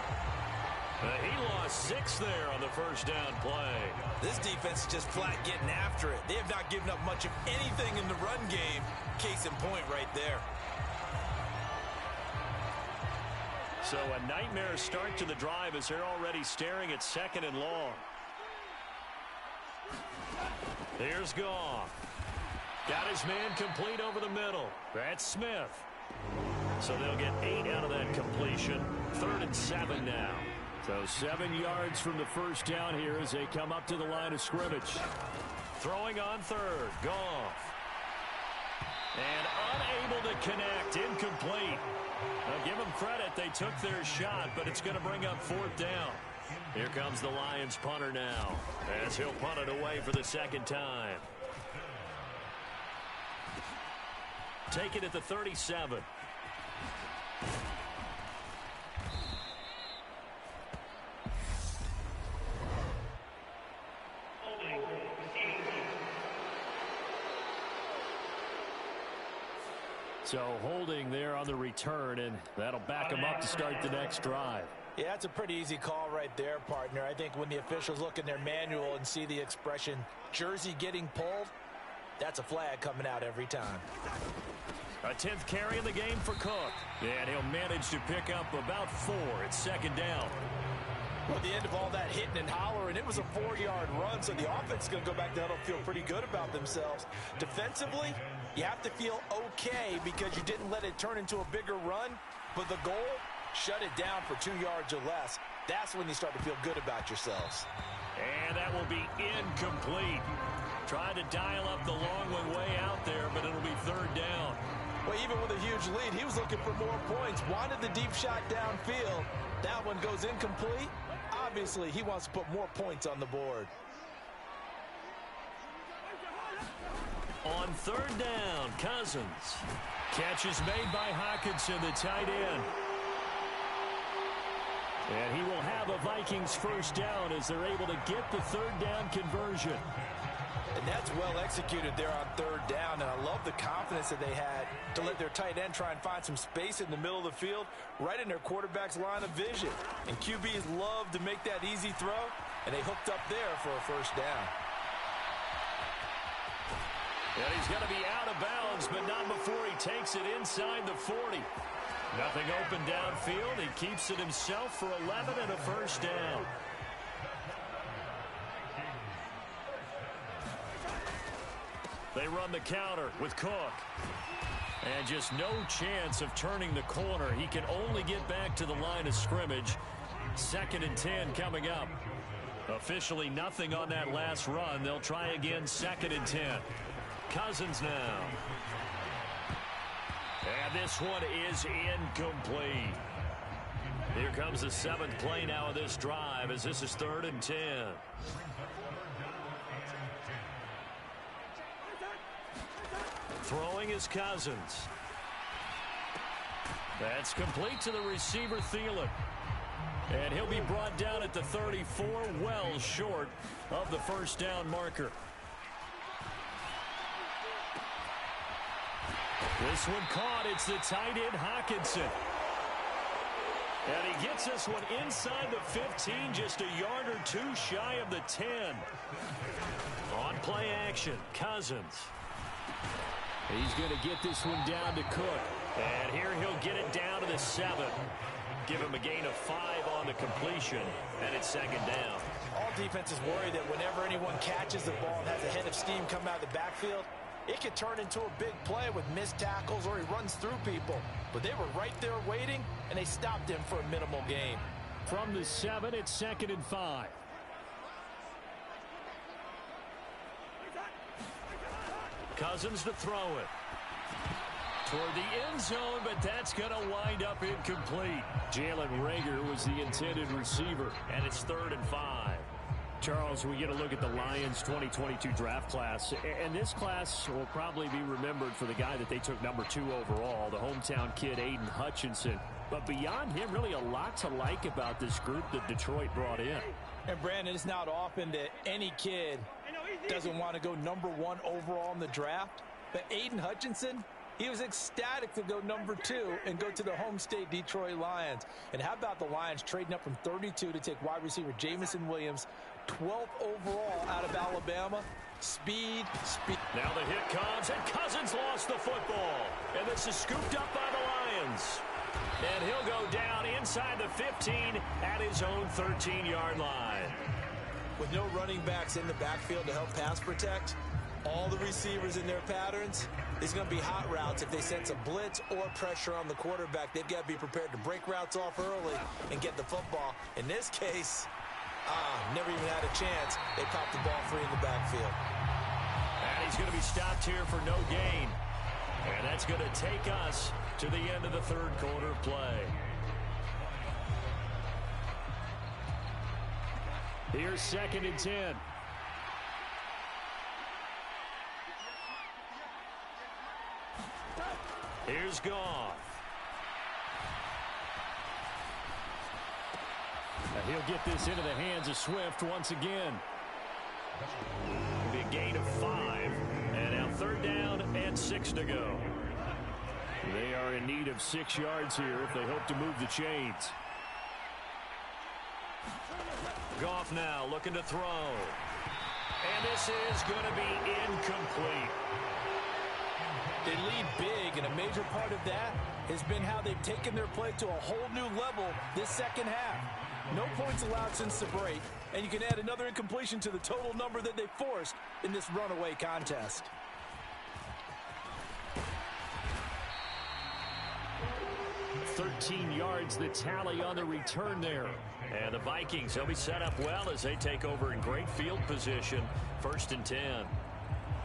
He lost 6 there on the first down play. This defense is just flat getting after it. They have not given up much of anything in the run game. Case in point right there. So a nightmare start to the drive as they're already staring at 2nd and long. Here's Goff. Got his man complete over the middle. That's Smith. So they'll get 8 out of that completion. 3rd and 7 now. So 7 yards from the first down here as they come up to the line of scrimmage. Throwing on 3rd. Goff. And unable to connect. Incomplete. Now give them credit. They took their shot, but it's going to bring up 4th down. Here comes the Lions punter now as he'll punt it away for the 2nd time. Take it at the 37. So holding there on the return, and that'll back them up to start the next drive. Yeah, that's a pretty easy call right there, partner. I think when the officials look in their manual and see the expression jersey getting pulled, that's a flag coming out every time. A 10th carry in the game for Cook. And he'll manage to pick up about 4. It's 2nd down. Well, at the end of all that hitting and hollering, it was a 4-yard run, so the offense is going to go back down and feel pretty good about themselves. Defensively, you have to feel okay because you didn't let it turn into a bigger run, but the goal, shut it down for 2 yards or less. That's when you start to feel good about yourselves. And that will be incomplete. Trying to dial up the long one way out there, but it'll be 3rd down. Well, even with a huge lead, he was looking for more points. Wanted the deep shot downfield. That one goes incomplete. Obviously, he wants to put more points on the board. On 3rd down, Cousins. Catch is made by Hockenson, the tight end. And he will have a Vikings 1st down as they're able to get the 3rd down conversion. And that's well executed there on 3rd down, and I love the confidence that they had to let their tight end try and find some space in the middle of the field, right in their quarterback's line of vision. And QBs love to make that easy throw, and they hooked up there for a 1st down. And he's going to be out of bounds, but not before he takes it inside the 40. Nothing open downfield. He keeps it himself for 11 and a 1st down. They run the counter with Cook. And just no chance of turning the corner. He can only get back to the line of scrimmage. 2nd and 10 coming up. Officially nothing on that last run. They'll try again 2nd and 10. Cousins now. And this one is incomplete. Here comes the 7th play now of this drive as this is 3rd and 10. Throwing is Cousins. That's complete to the receiver, Thielen. And he'll be brought down at the 34, well short of the 1st down marker. This one caught. It's the tight end, Hockenson. And he gets this one inside the 15, just a yard or 2 shy of the 10. On play action, Cousins. He's going to get this one down to Cook. And here he'll get it down to the 7. Give him a gain of 5 on the completion, and it's 2nd down. All defenses worry that whenever anyone catches the ball and has a head of steam come out of the backfield, it could turn into a big play with missed tackles or he runs through people. But they were right there waiting, and they stopped him for a minimal gain. From the 7, it's 2nd and 5. Cousins to throw it. Toward the end zone, but that's going to wind up incomplete. Jalen Reagor was the intended receiver. And it's 3rd and 5. Charles, we get a look at the Lions 2022 draft class, and this class will probably be remembered for the guy that they took number 2 overall, the hometown kid Aiden Hutchinson. But beyond him, really a lot to like about this group that Detroit brought in. And Brandon, it's not often that any kid doesn't want to go number 1 overall in the draft, but Aiden Hutchinson, he was ecstatic to go number 2 and go to the home state Detroit Lions. And how about the Lions trading up from 32 to take wide receiver Jameson Williams, 12th overall out of Alabama. Speed. Now the hit comes, and Cousins lost the football. And this is scooped up by the Lions. And he'll go down inside the 15 at his own 13-yard line. With no running backs in the backfield to help pass protect, all the receivers in their patterns, it's going to be hot routes. If they sense a blitz or pressure on the quarterback, they've got to be prepared to break routes off early and get the football. In this case, never even had a chance. They popped the ball free in the backfield. And he's going to be stopped here for no gain. And that's going to take us to the end of the third quarter of play. Here's 2nd and 10. Here's Goff. And he'll get this into the hands of Swift once again. It'll be a gain of 5. And now 3rd down and 6 to go. They are in need of 6 yards here if they hope to move the chains. Goff now looking to throw. And this is going to be incomplete. They lead big, and a major part of that has been how they've taken their play to a whole new level this second half. No points allowed since the break, and you can add another incompletion to the total number that they forced in this runaway contest. $13 yards the tally on the return there. And the Vikings, they'll be set up well as they take over in great field position. 1st and 10.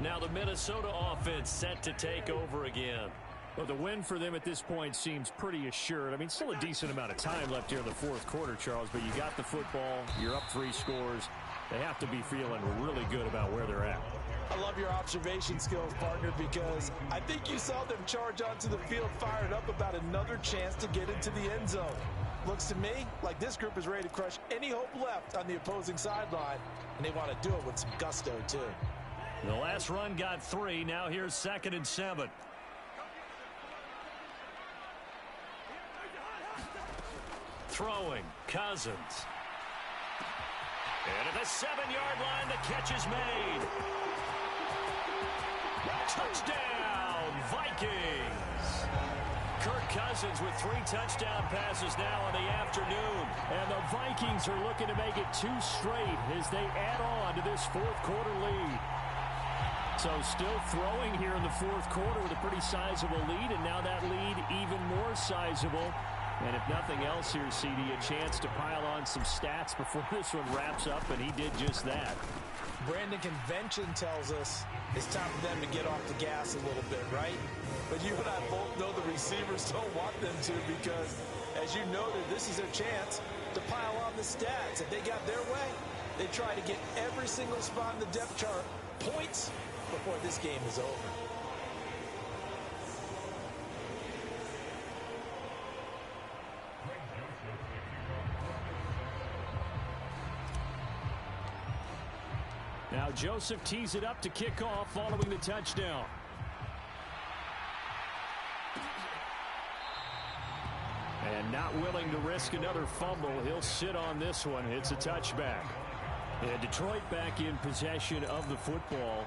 Now the Minnesota offense set to take over again. Well, the win for them at this point seems pretty assured. I mean, still a decent amount of time left here in the 4th quarter, Charles, but you got the football, you're up 3 scores. They have to be feeling really good about where they're at. I love your observation skills, partner, because I think you saw them charge onto the field fired up about another chance to get into the end zone. Looks to me like this group is ready to crush any hope left on the opposing sideline, and they want to do it with some gusto, too. The last run got 3. Now here's 2nd and 7. Throwing, Cousins. And at the 7-yard line, the catch is made. Touchdown, Vikings! Kirk Cousins with 3 touchdown passes now in the afternoon. And the Vikings are looking to make it 2 straight as they add on to this 4th quarter lead. So still throwing here in the 4th quarter with a pretty sizable lead, and now that lead even more sizable. And if nothing else here, CD, a chance to pile on some stats before this one wraps up, and he did just that. Brandon, convention tells us it's time for them to get off the gas a little bit, right? But you and I both know the receivers don't want them to, because, as you noted, this is their chance to pile on the stats. If they got their way, they try to get every single spot in the depth chart points before this game is over. Now Joseph tees it up to kick off following the touchdown. And not willing to risk another fumble, he'll sit on this one. It's a touchback. And Detroit back in possession of the football.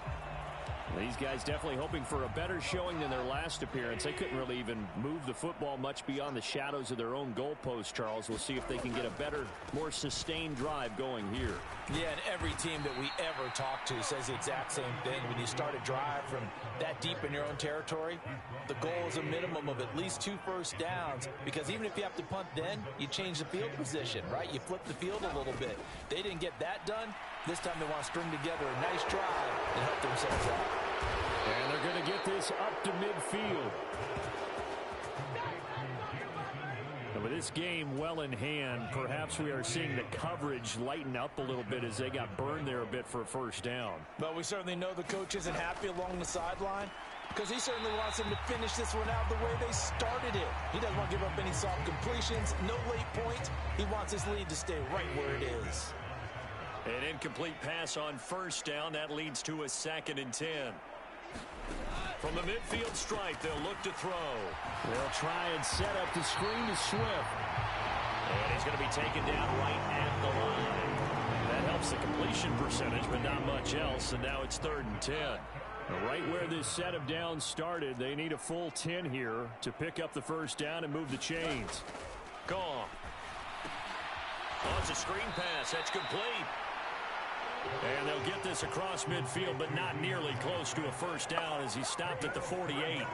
These guys definitely hoping for a better showing than their last appearance. They couldn't really even move the football much beyond the shadows of their own goalpost, Charles. We'll see if they can get a better, more sustained drive going here. Yeah, and every team that we ever talk to says the exact same thing. When you start a drive from that deep in your own territory, the goal is a minimum of at least 2 first downs, because even if you have to punt then, you change the field position, right? You flip the field a little bit. They didn't get that done. This time they want to string together a nice drive and help themselves out. And they're going to get this up to midfield. The With this game well in hand, perhaps we are seeing the coverage lighten up a little bit as they got burned there a bit for a first down. But we certainly know the coach isn't happy along the sideline because he certainly wants them to finish this one out the way they started it. He doesn't want to give up any soft completions, no late points. He wants his lead to stay right where it is. An incomplete pass on first down. That leads to a 2nd and 10. From the midfield stripe, they'll look to throw. They'll try and set up the screen to Swift. And he's going to be taken down right at the line. That helps the completion percentage, but not much else, and now it's 3rd and 10. Right where this set of downs started, they need a full 10 here to pick up the first down and move the chains. Gone. Oh, it's a screen pass. That's complete. And they'll get this across midfield, but not nearly close to a first down as he stopped at the 48.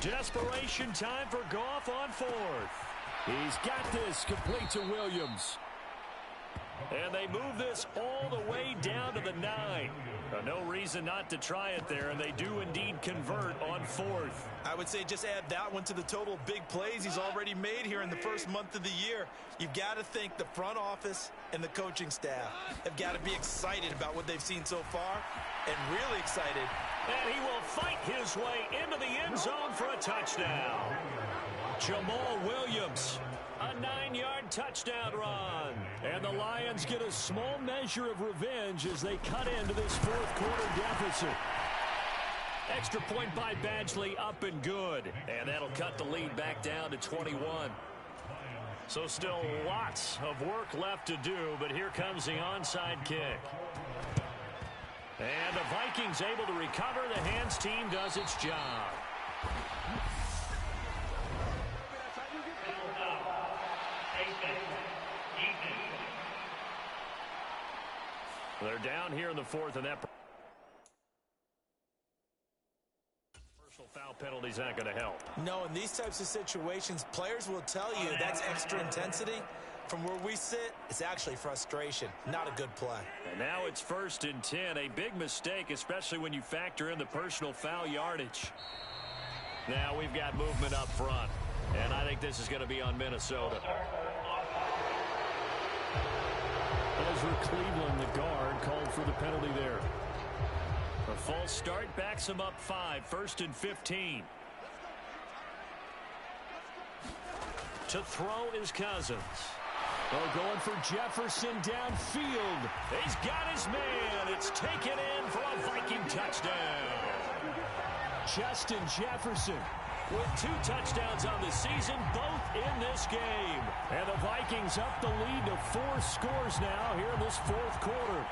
Desperation time for Goff on 4th. He's got this, complete to Williams. And they move this all the way down to the 9. No reason not to try it there, and they do indeed convert on 4th. I would say just add that one to the total big plays he's already made here in the first month of the year. You've got to think the front office and the coaching staff have got to be excited about what they've seen so far, and really excited. And he will fight his way into the end zone for a touchdown. Jamal Williams, a 9-yard touchdown run. And the Lions get a small measure of revenge as they cut into this 4th quarter deficit. Extra point by Badgley, up and good. And that'll cut the lead back down to 21. So still lots of work left to do, but here comes the onside kick. And the Vikings able to recover. The hands team does its job. They're down here in the 4th, and that personal foul penalty's not going to help. No, in these types of situations, players will tell you that's extra intensity. From where we sit, it's actually frustration, not a good play. And now it's 1st and 10, a big mistake, especially when you factor in the personal foul yardage. Now we've got movement up front, and I think this is going to be on Minnesota. Ezra Cleveland, the guard, called for the penalty there. A false start backs him up 5, 1st and 15. To throw is Cousins. Oh, going for Jefferson downfield. He's got his man. It's taken in for a Viking touchdown. Justin Jefferson with 2 touchdowns on the season, both in this game. And the Vikings up the lead to 4 scores now here in this 4th quarter.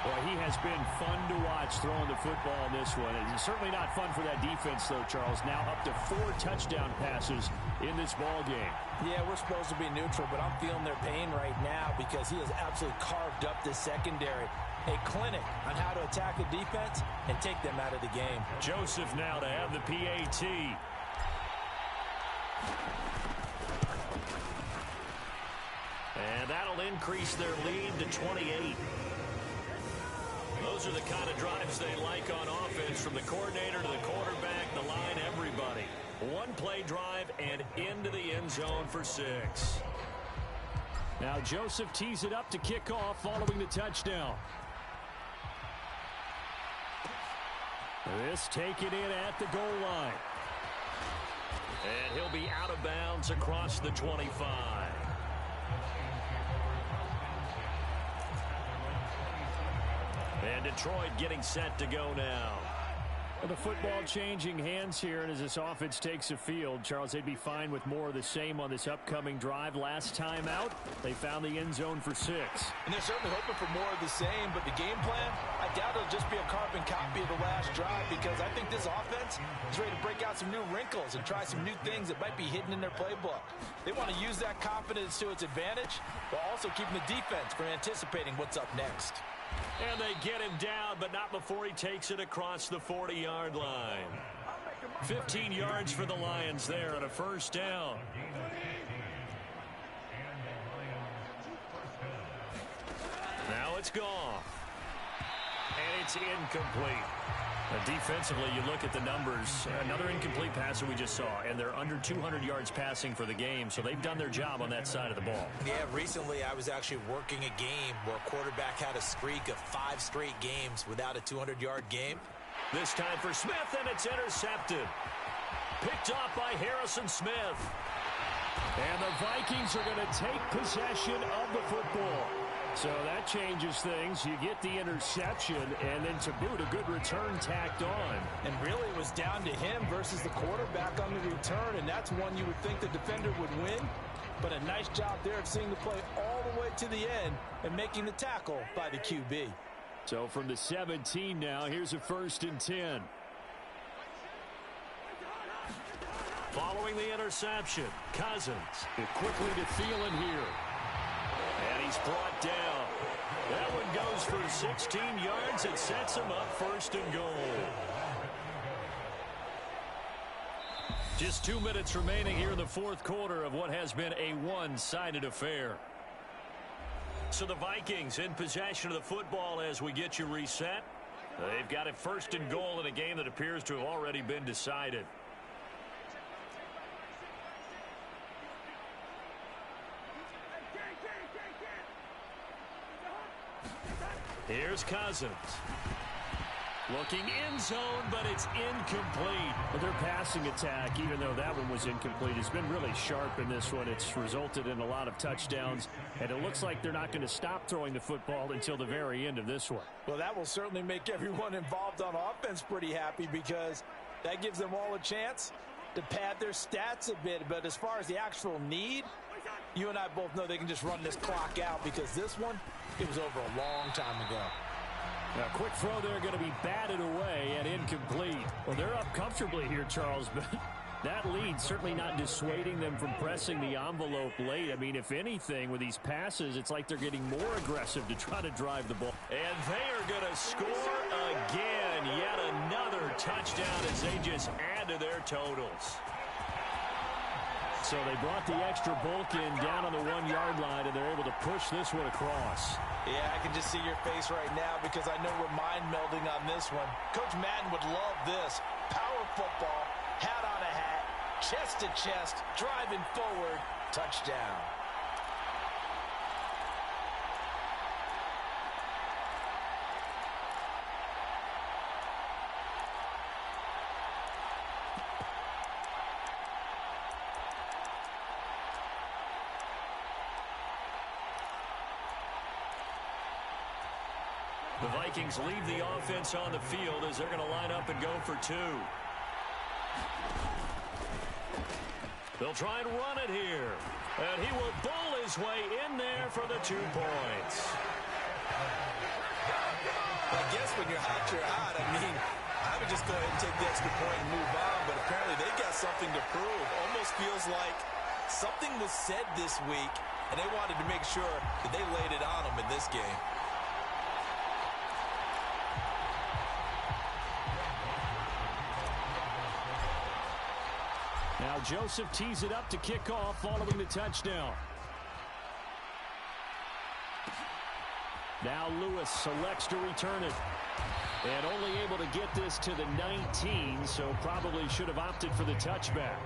Boy, he has been fun to watch throwing the football in this one. It's certainly not fun for that defense, though, Charles. Now up to 4 touchdown passes in this ball game. Yeah, we're supposed to be neutral, but I'm feeling their pain right now because he has absolutely carved up this secondary. A clinic on how to attack a defense and take them out of the game. Joseph now to have the PAT. And that'll increase their lead to 28. Those are the kind of drives they like on offense, from the coordinator to the quarterback, the line, everybody. 1-play drive and into the end zone for 6. Now Joseph tees it up to kick off following the touchdown. This taken in at the goal line. And he'll be out of bounds across the 25. And Detroit getting set to go now. Well, the football changing hands here, and as this offense takes the field, Charles, they'd be fine with more of the same on this upcoming drive. Last time out, they found the end zone for 6. And they're certainly hoping for more of the same, but the game plan, I doubt it'll just be a carbon copy of the last drive, because I think this offense is ready to break out some new wrinkles and try some new things that might be hidden in their playbook. They want to use that confidence to its advantage, while also keeping the defense from anticipating what's up next. And they get him down, but not before he takes it across the 40-yard line. 15 yards for the Lions there on a first down. Now it's Goff. and it's incomplete. Defensively, you look at the numbers. Another incomplete pass that we just saw, and they're under 200 yards passing for the game, so they've done their job on that side of the ball. Yeah, recently I was actually working a game where a quarterback had a streak of 5 straight games without a 200-yard game. This time for Smith, and it's intercepted. Picked off by Harrison Smith. And the Vikings are going to take possession of the football. So that changes things. You get the interception, and then to boot, a good return tacked on. And really it was down to him versus the quarterback on the return, and that's one you would think the defender would win. But a nice job there of seeing the play all the way to the end and making the tackle by the QB. So from the 17 now, here's a 1st and 10. Following the interception, Cousins. Quickly to Thielen here. And he's brought down. That one goes for 16 yards. It sets him up 1st and goal. Just 2 minutes remaining here in the 4th quarter of what has been a one-sided affair. So the Vikings in possession of the football as we get you reset. They've got it 1st and goal in a game that appears to have already been decided. Here's Cousins. Looking in zone, but it's incomplete. But their passing attack, even though that one was incomplete, has been really sharp in this one. It's resulted in a lot of touchdowns, and it looks like they're not going to stop throwing the football until the very end of this one. Well, that will certainly make everyone involved on offense pretty happy because that gives them all a chance to pad their stats a bit. But as far as the actual need, you and I both know they can just run this clock out because this one, it was over a long time ago. Now, quick throw there going to be batted away and incomplete. Well, they're up comfortably here, Charles, but that lead certainly not dissuading them from pressing the envelope late. I mean, if anything, with these passes, it's like they're getting more aggressive to try to drive the ball. And they are going to score again. Yet another touchdown as they just add to their totals. So they brought the extra bulk in down on the 1-yard line, and they're able to push this one across. Yeah, I can just see your face right now because I know we're mind melding on this one. Coach Madden would love this. Power football, hat on a hat, chest to chest, driving forward, touchdown. The Vikings leave the offense on the field as they're going to line up and go for 2. They'll try and run it here. And he will bull his way in there for the 2 points. I guess when you're hot, you're hot. I mean, I would just go ahead and take the extra point and move on, but apparently they got something to prove. Almost feels like something was said this week, and they wanted to make sure that they laid it on them in this game. Now Joseph tees it up to kick off following the touchdown. Now Lewis selects to return it. And only able to get this to the 19, so probably should have opted for the touchback.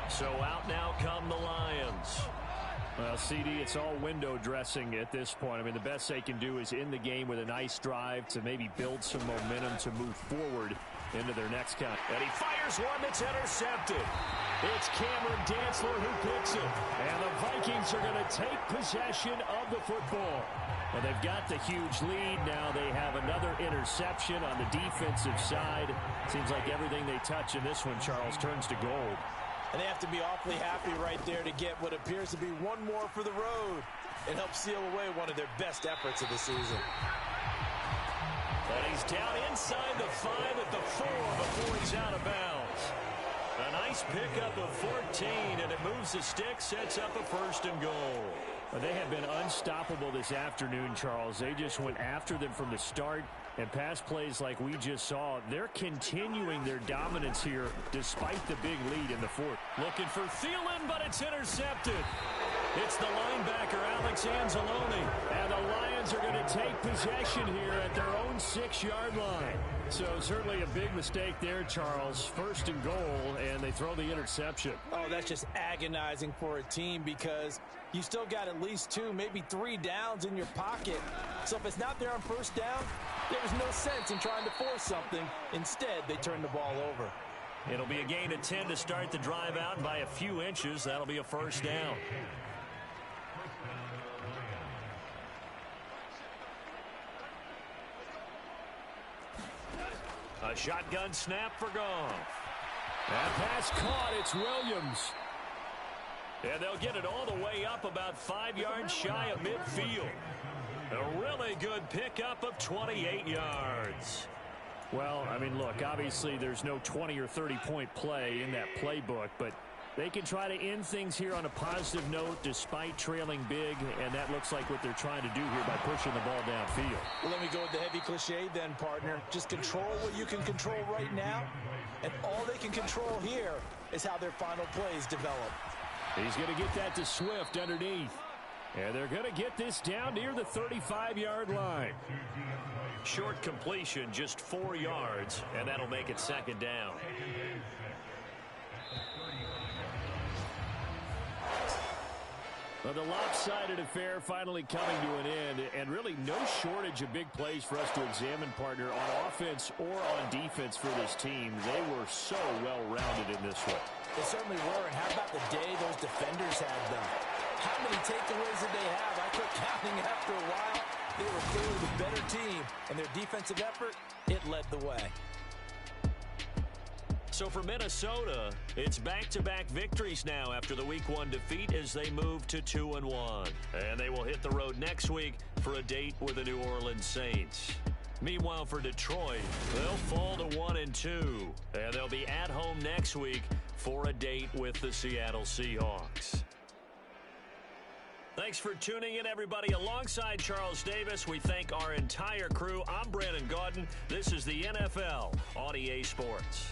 So out now come the Lions. Well, CD, it's all window dressing at this point. I mean, the best they can do is end the game with a nice drive to maybe build some momentum to move forward into their next count. And he fires one that's intercepted. It's Cameron Dantzler who picks it. And the Vikings are going to take possession of the football. Well, they've got the huge lead. Now they have another interception on the defensive side. Seems like everything they touch in this one, Charles, turns to gold. And they have to be awfully happy right there to get what appears to be one more for the road and help seal away one of their best efforts of the season. And he's down inside the 5 at the 4 before he's out of bounds. A nice pickup of 14, and it moves the stick, sets up a 1st and goal. Well, they have been unstoppable this afternoon, Charles. They just went after them from the start. And pass plays like we just saw, they're continuing their dominance here despite the big lead in the 4th. Looking for Thielen, but it's intercepted. It's the linebacker, Alex Anzalone. And the Lions are going to take possession here at their own 6-yard line. So certainly a big mistake there, Charles. 1st and goal, and they throw the interception. Oh, that's just agonizing for a team because you still got at least 2, maybe 3 downs in your pocket. So if it's not there on 1st down, there's no sense in trying to force something. Instead, they turn the ball over. It'll be a gain of 10 to start the drive out, and by a few inches, that'll be a 1st down. A shotgun snap for Goff. That pass caught. It's Williams. And they'll get it all the way up about 5 yards shy of midfield. A really good pickup of 28 yards. Well, I mean, look, obviously there's no 20 or 30-point play in that playbook, but they can try to end things here on a positive note despite trailing big, and that looks like what they're trying to do here by pushing the ball downfield. Well, let me go with the heavy cliche then, partner. Just control what you can control right now, and all they can control here is how their final plays develop. He's going to get that to Swift underneath. And they're going to get this down near the 35-yard line. Short completion, just 4 yards, and that'll make it 2nd down. Well, the lopsided affair finally coming to an end, and really no shortage of big plays for us to examine, partner, on offense or on defense for this team. They were so well-rounded in this one. They certainly were, and how about the day those defenders had, though? How many takeaways did they have? I quit counting after a while. They were clearly the better team, and their defensive effort, it led the way. So for Minnesota, it's back-to-back victories now after the Week 1 defeat as they move to 2-1. And they will hit the road next week for a date with the New Orleans Saints. Meanwhile, for Detroit, they'll fall to 1-2. And they'll be at home next week for a date with the Seattle Seahawks. Thanks for tuning in, everybody. Alongside Charles Davis, we thank our entire crew. I'm Brandon Gaudin. This is the NFL on EA Sports.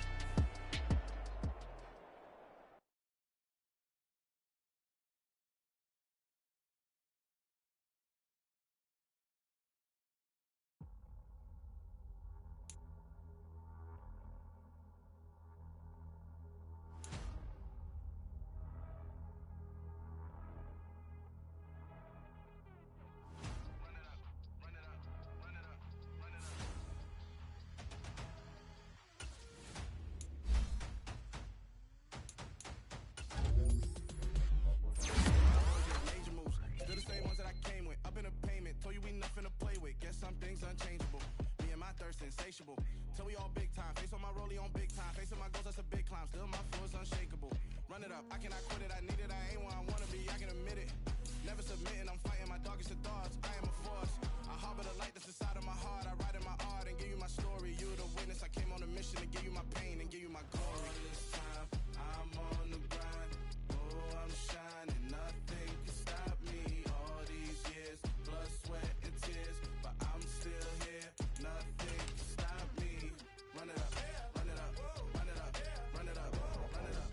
Insatiable. Till we all big time. Face on my rollie on big time. Facing my goals, that's a big climb. Still my flow is unshakable. Run it up, I cannot quit it. I need it, I ain't where I wanna be. I can admit it. Never submitting, I'm fighting my darkest of thoughts. I am a force. I harbor the light that's inside of my heart. I write in my art and give you my story. You the witness. I came on a mission to give you my pain and give you my glory. All this time, I'm on the grind. Oh, I'm shining. Nothing can stop me. All these years, blood, sweat, and tears. But I'm still here. Nothing. Run it up, run it up, run it up, run it up, run it up.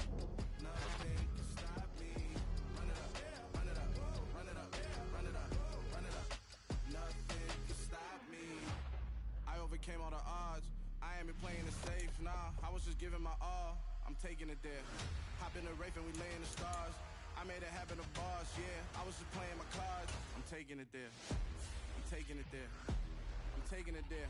Nothing can stop me. Run it up, run it up, run it up, run it up, run it up. Nothing can stop me. I overcame all the odds. I ain't been playing it safe, nah. I was just giving my all. I'm taking it there. Hop in the Wraith and we lay in the stars. I made it happen to bars, yeah. I was just playing my cards. I'm taking it there. I'm taking it there. I'm taking it there.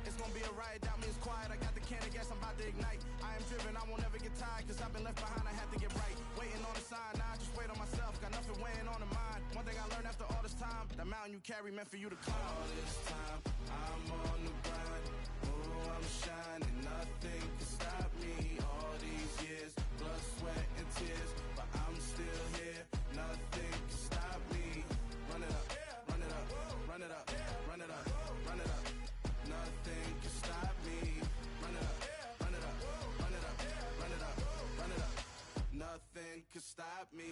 It's gonna be a riot, doubt me it's quiet. I got the can of gas, I'm about to ignite. I am driven, I won't ever get tired, cause I've been left behind, I have to get right. Waiting on a sign, now I just wait on myself, got nothing weighing on the mind. One thing I learned after all this time, the mountain you carry meant for you to climb. All this time, I'm on the grind. Oh, I'm shining, nothing can stop me. All these years, blood, sweat, and tears, but I'm still here. Nothing can stop me. Run it up, run it up, run it up, run it up, run it up. Nothing can stop me. Run it up, run it up, run it up, run it up, run it up. Nothing can stop me.